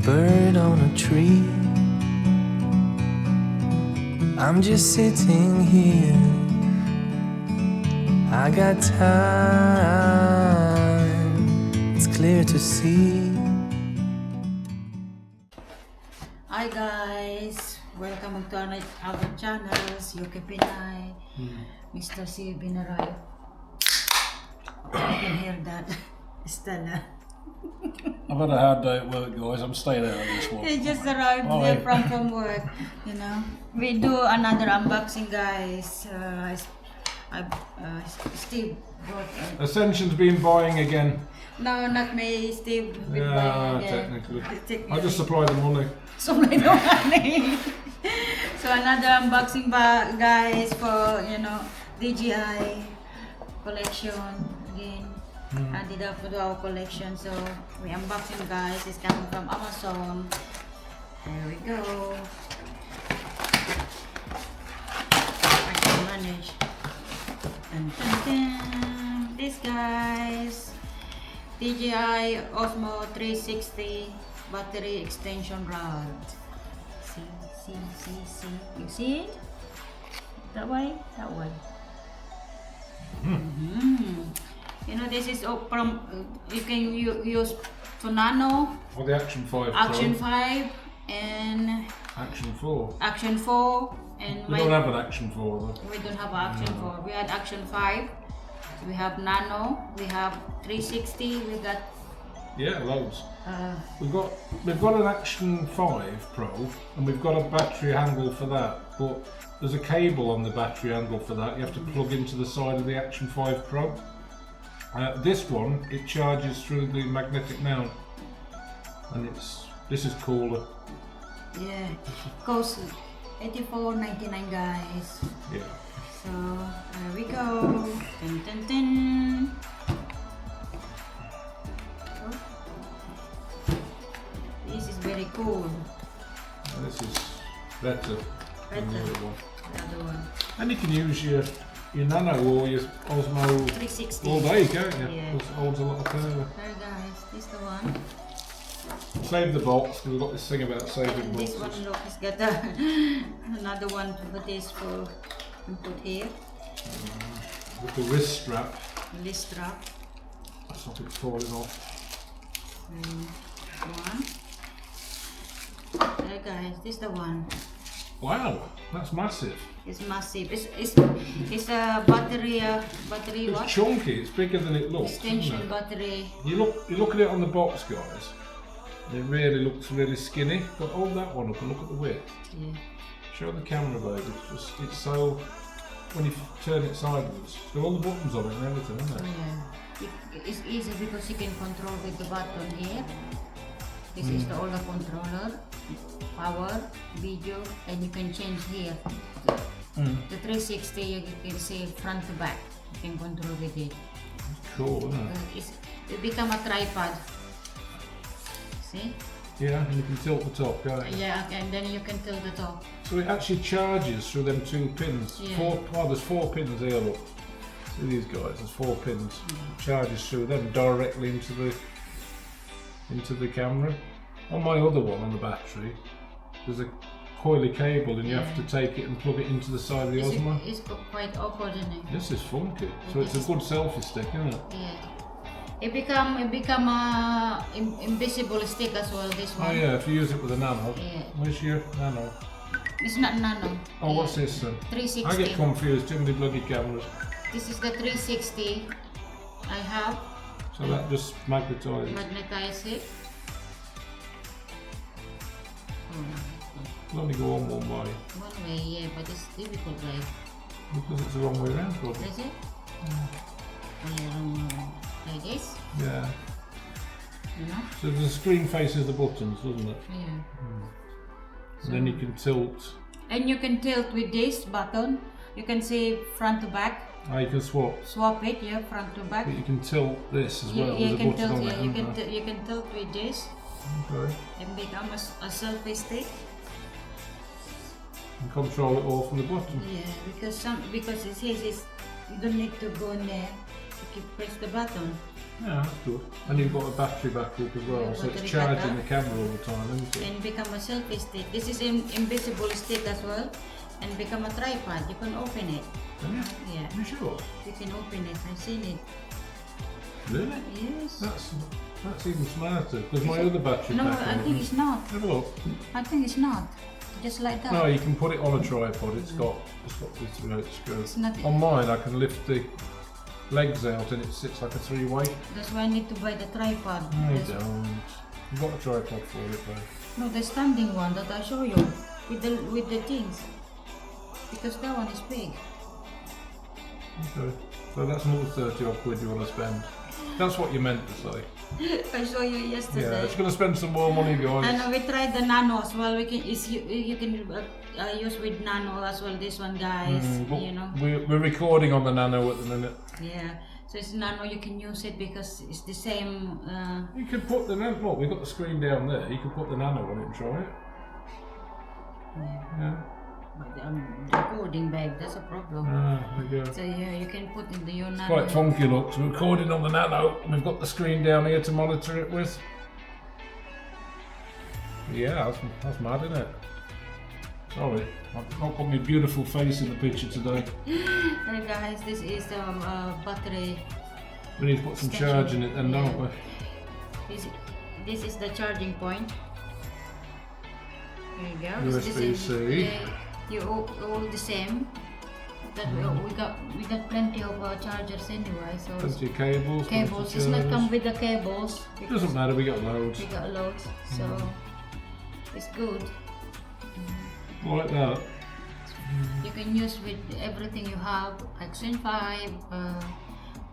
bird on a tree. I'm just sitting here. I got time. It's clear to see. Hi guys, welcome to our channels, UK-PINAY, Mr. C. Binaray. I can hear that. Stella. I've had a hard day at work, guys. I'm staying out on this one. They just arrived there from work, you know. We do another unboxing, guys. Steve brought Ascension's been buying again. No, not me, Steve. Yeah, technically. I just supply the money. Supply the money. So another unboxing guys, for, you know, DJI collection again. Added up to our collection. So we unboxing, guys. It's coming from Amazon. There we go. I can manage. Dun, dun, dun. This, guys, DJI Osmo 360 battery extension rod. See. You see it? That way? That way. You know, this is from, you can use to Nano. Or the Action 5 Action Pro. 5 and Action 4. Action 4. And We don't have an Action 4 though. we don't have Action 4. We had Action 5. We have Nano. We have 360. We got. Yeah, loads. We've got an Action 5 Pro, and we've got a battery handle for that. But there's a cable on the battery handle for that. You have to plug into the side of the Action 5 Pro. This one, it charges through the magnetic mount, and this is cooler. Yeah, costs $84.99, guys. Yeah. So there we go. Dun, dun, dun. Oh. This is very cool. And this is better than the other one. The other one. And you can use your Nano or your Osmo 360 all day, can't you? Yeah. It holds a lot of power. There, guys. This is the one. Save the box, because we've got this thing about saving And this boxes. one, look, it's got another one for this for put here. With the wrist strap. This strap. Stop it falling off. One. There, guys. This is the one. Wow, that's massive. It's massive. It's a battery. Battery It's what? chunky. It's bigger than it looks. Extension Isn't it? battery. You look at it on the box, guys. It really looks really skinny. But hold that one up and look at the width. Yeah. Show the camera, babe. It's so. When you turn it sideways, it's got all the buttons on it and everything, isn't it? Yeah. It's easy because you can control with the button here. This is all the controller, power, video, and you can change here. The 360 you can see front to back. You can control with it. Cool, isn't it? It become a tripod. See? Yeah, and you can tilt the top, can't you? Yeah, and then you can tilt the top. So it actually charges through them 2 pins. Yeah. There's 4 pins here, look. See these guys, there's 4 pins. It charges through them directly into the camera. On my other one, on the battery, there's a coily cable and you have to take it and plug it into the side of the Osmo. It's quite awkward, isn't it? This is funky. So it's a good selfie stick, isn't it? Yeah. It become a invisible stick as well, this one. Oh yeah, if you use it with a Nano. Yeah. Where's your Nano? It's not Nano. Oh, what's this then? 360. I get confused, too many bloody cameras. This is the 360 I have. So that just magnetises. Magnetize it. It'll only go on one way. One way, yeah, but it's difficult, right? Because it's the wrong way around, probably. Is it? Like this, Yeah. you know? So the screen faces the buttons, doesn't it? Yeah. And then you can tilt. And you can tilt with this button. You can see front to back. You can swap. Swap it, yeah, front to back. But you can tilt this as well. You There's a can button tilt, on yeah, it, isn't there? you can tilt with this Okay. and become a selfie stick. And control it all from the button. Yeah, because it says you don't need to go in there to press the button. Yeah, that's good. And you've got a battery backup as well, Yeah, so it's battery charging backup. the camera all the time, isn't it? And become a selfie stick. This is an invisible stick as well. And become a tripod. You can open it. Yeah. Yeah. You sure? You can open it. I've seen it. Really? Yes. That's even smarter, because my other battery No, backup. I think it's not. Have a look. I think it's not. Just like that. No, you can put it on a tripod. It's got this goes. It's not. On mine, I can lift the legs out and it sits like a three-way. That's why I need to buy the tripod. No, you There's- don't. You've got a tripod for it, though. No, the standing one that I show you with the things. Because that one is big. Okay. So that's another 30 odd quid you want to spend. That's what you meant to say. I saw you Yeah, yesterday. it's going to spend some more money, guys. And we tried the nano as well. You can use with nano as well. This one, guys. But You know. we're recording on the Nano at the minute. Yeah. So it's nano. You can use it because it's the same. You could put the Nano. Look, we've got the screen down there. You could put the Nano on it and try it. Yeah. But recording bag. That's a problem. There you go. So yeah, you can put in your nano. Quite funky looks. We're recording on the Nano and we've got the screen down here to monitor it with. Yeah, that's mad, isn't it? Sorry, I've not got my beautiful face in the picture today. Hey guys, this is the battery. We need to put some Station. charge in it then, don't we? This is the charging point. There you go. USB-C. You all the same. That we got plenty of chargers anyway. So Plenty of cables. plenty of cables. It's not charge. come with the cables. It doesn't matter, we got loads. We got loads, so it's good. Like that. You can use with everything you have, Action 5,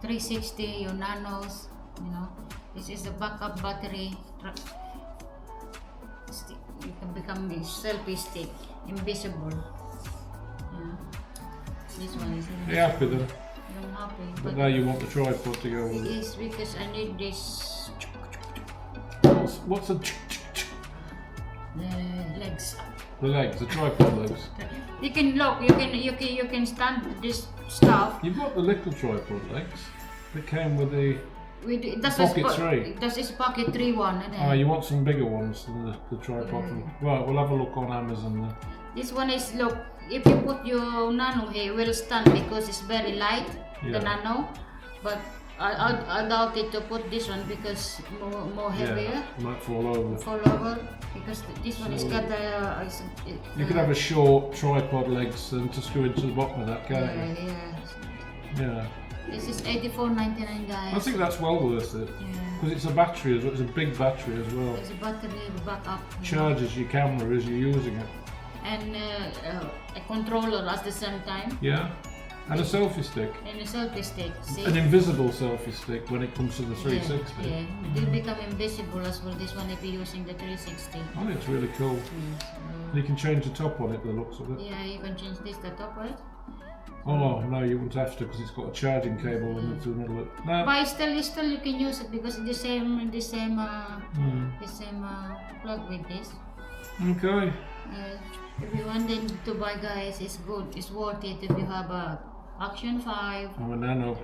360, your nanos, you know. This is a backup battery. Stick. You can become a selfie stick, invisible. Yeah. This one is invisible. You happy then? I'm happy. But now you want the tripod to go it with it. is because I need this, What's the legs. the legs, the tripod legs? You can look, you can stand this stuff. You've got the little tripod legs that came with the. That's Pocket a three. That is pocket 3 one, isn't it? You want some bigger ones than the tripod. Right, we'll have a look on Amazon then. This one is, look, if you put your nano here, it will stand because it's very light, Yeah. the nano. But I doubt it to put this one because more heavier. Yeah, it might fall over. Fall over because this one is got the. You could have a short tripod legs and to screw into the bottom of that, can't you? Yeah. This is $84.99, guys. I think that's well worth it. Yeah. Because it's a battery as well, it's a big battery as well. There's a battery backup. Charges your camera as you're using it. And a controller at the same time. Yeah. And a selfie stick. And a selfie stick. See? An invisible selfie stick when it comes to the 360. Yeah, yeah. They'll become invisible as well. This one if you're using the 360. I think it's really cool. Yes. You can change the top on it, the looks of it. Yeah, you can change this the top, right? Oh no, you wouldn't have to because it's got a charging cable in the middle of it. No. But still you can use it because it's the same plug with this. Okay. If you wanted to buy, guys, it's good. It's worth it if you have a Action 5, I'm a Nano.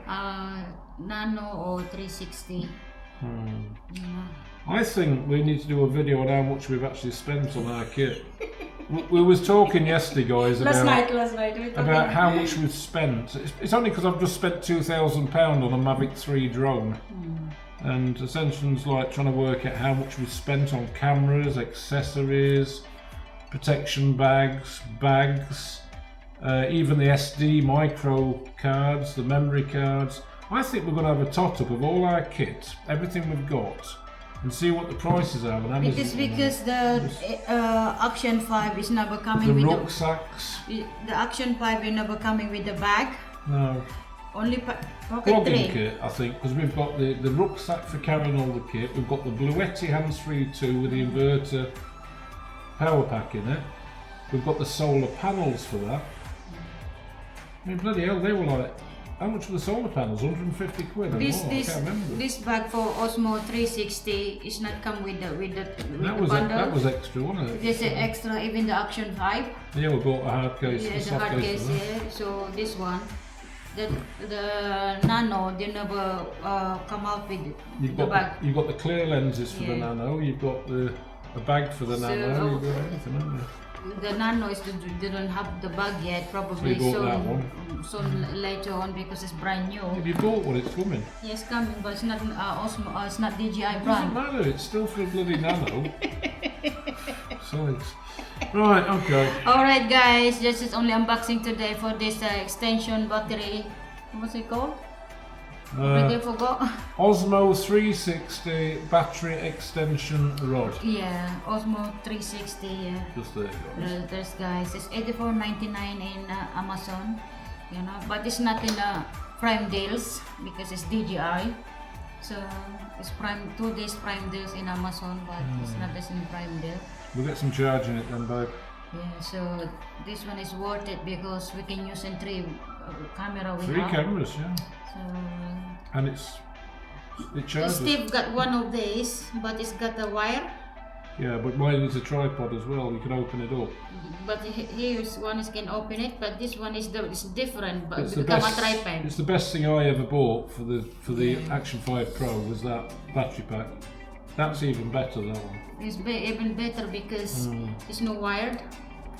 Nano or 360. You know. I think we need to do a video on how much we've actually spent on our kit. We was talking yesterday, guys, Last night. about how much we've spent. It's only because I've just spent £2,000 on a Mavic 3 drone. And Ascension's like trying to work out how much we've spent on cameras, accessories, protection bags, even the SD micro cards, the memory cards. I think we're going to have a tot-up of all our kit, everything we've got, and see what the prices are on Amazon. Because the Action 5 is never coming The with rucksacks. the Action 5 is never coming with the bag. No. Only pocket Plugging 3. kit, I think, because we've got the rucksack for carrying all the kit. We've got the Bluetti hands-free 2 with the inverter power pack in it. We've got the solar panels for that. I mean, bloody hell, they were like, how much were the solar panels? 150 quid or more? I can't remember. This bag for Osmo 360 is not come with the bundle. That was extra, wasn't it? There's an extra, even the Action 5. Yeah, we bought a hard case. Yeah, a the soft hard case case for that. here. So this one. the Nano, they never come out with You've the got bag. you've got the clear lenses for the Yeah. Nano. You've got the bag for the So, Nano. You've got everything, haven't you? The Nano is they don't have the bag yet, probably So you bought that one? soon later on because it's brand new. If you bought one, it's coming. Yes, coming, but it's not Osmo. It's not DJI Doesn't brand. matter. It's still for a bloody Nano. So it's right. Okay. All right, guys, this is only unboxing today for this extension battery. What's it called? I forgot. Osmo 360 battery extension rod. Yeah, Osmo 360. Yeah. Just there, guys. There's guys. It's $84.99 in Amazon. You know, but it's not in Prime deals because it's DJI. So it's Prime 2 days Prime deals in Amazon, but it's not as in Prime deal. We'll get some charge in it then, babe. Yeah, so this one is worth it because we can use in three camera we Three have. cameras, yeah. So And it charges. Steve got one of these, but it's got a wire. Yeah, but mine is a tripod as well. You can open it up. But here's one is can open it, but this one is different. But It's it the become best. a tripod. It's the best thing I ever bought for the Action 5 Pro was that battery pack. That's even better, that one. It's even better because it's no wired.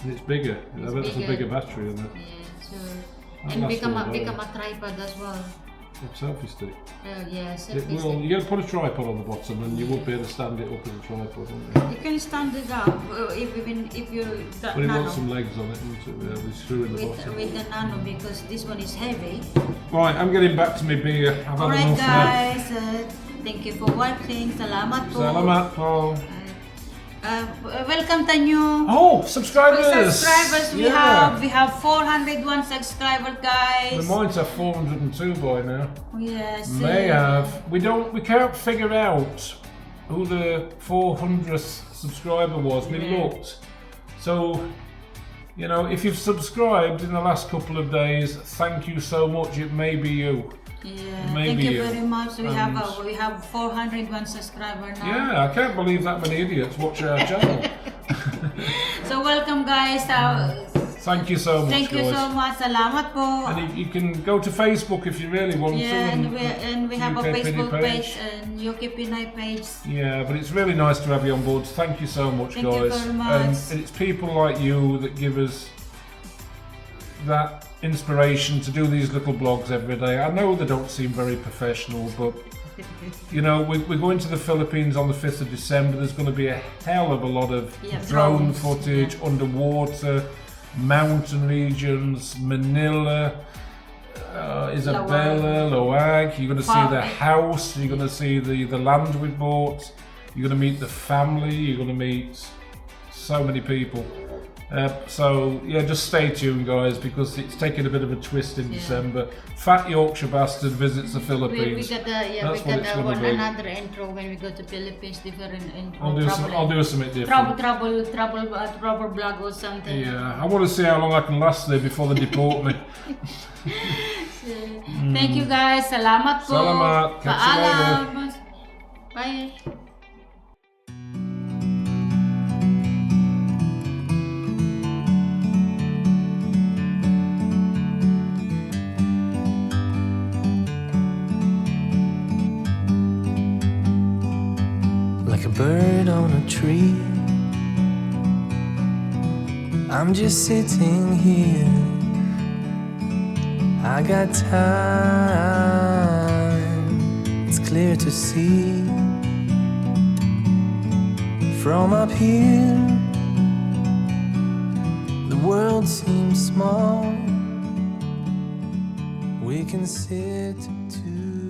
And it's bigger. I bet there's a bigger. bigger battery in it. Yeah, so That and lasts become all day. a tripod as well. A selfie stick. Yeah, It selfie will. stick. You got to put a tripod on the bottom, and you would be able to stand it up as a tripod, wouldn't you? You can stand it up if you that But it nano wants some legs on it, wouldn't it? Yeah, there's screw in the bottom. with the nano because this one is heavy. Right, I'm getting back to my beer. I've had Alright enough now. guys, thank you for watching. Salamat po. Salamat po. Welcome to new Oh, subscribers! subscribers. We have 401 subscribers, guys. Mine's at 402 by now. Yes. May have. We can't figure out who the 400th subscriber was. We looked. So, you know, if you've subscribed in the last couple of days, thank you so much. It may be you. Yeah. Maybe Thank you you. very much. We And- have 401 subscribers now. Yeah, I can't believe that many idiots watch our channel. So welcome, guys. Thank you so much, Thank you guys. so much. Salamat po. And you can go to Facebook if you really want to. Yeah, and we have a UK-PINAY Facebook page and UK-PINAY page. Yeah, but it's really nice to have you on board. Thank you so much, Thank you guys. very much. And it's people like you that give us that inspiration to do these little blogs every day. I know they don't seem very professional, but you know, we're going to the Philippines on the 5th of December. There's going to be a hell of a lot of drone drones, footage, underwater, mountain regions, Manila, Isabela, Laoag. You're going to see the house, you're going to see the land we bought, you're going to meet the family, you're going to meet so many people. So yeah, just stay tuned, guys, because it's taking a bit of a twist in December. Fat Yorkshire bastard visits the Philippines. We got another intro when we go to Philippines. Different intro. I'll do something different. Trouble blog or something. Yeah, I want to see how long I can last there before they deport me. Thank you, guys. Salamat po. Salamat. Catch you later. Paalam. Bye. Like a bird on a tree, I'm just sitting here. I got time, it's clear to see. From up here, the world seems small. We can sit together.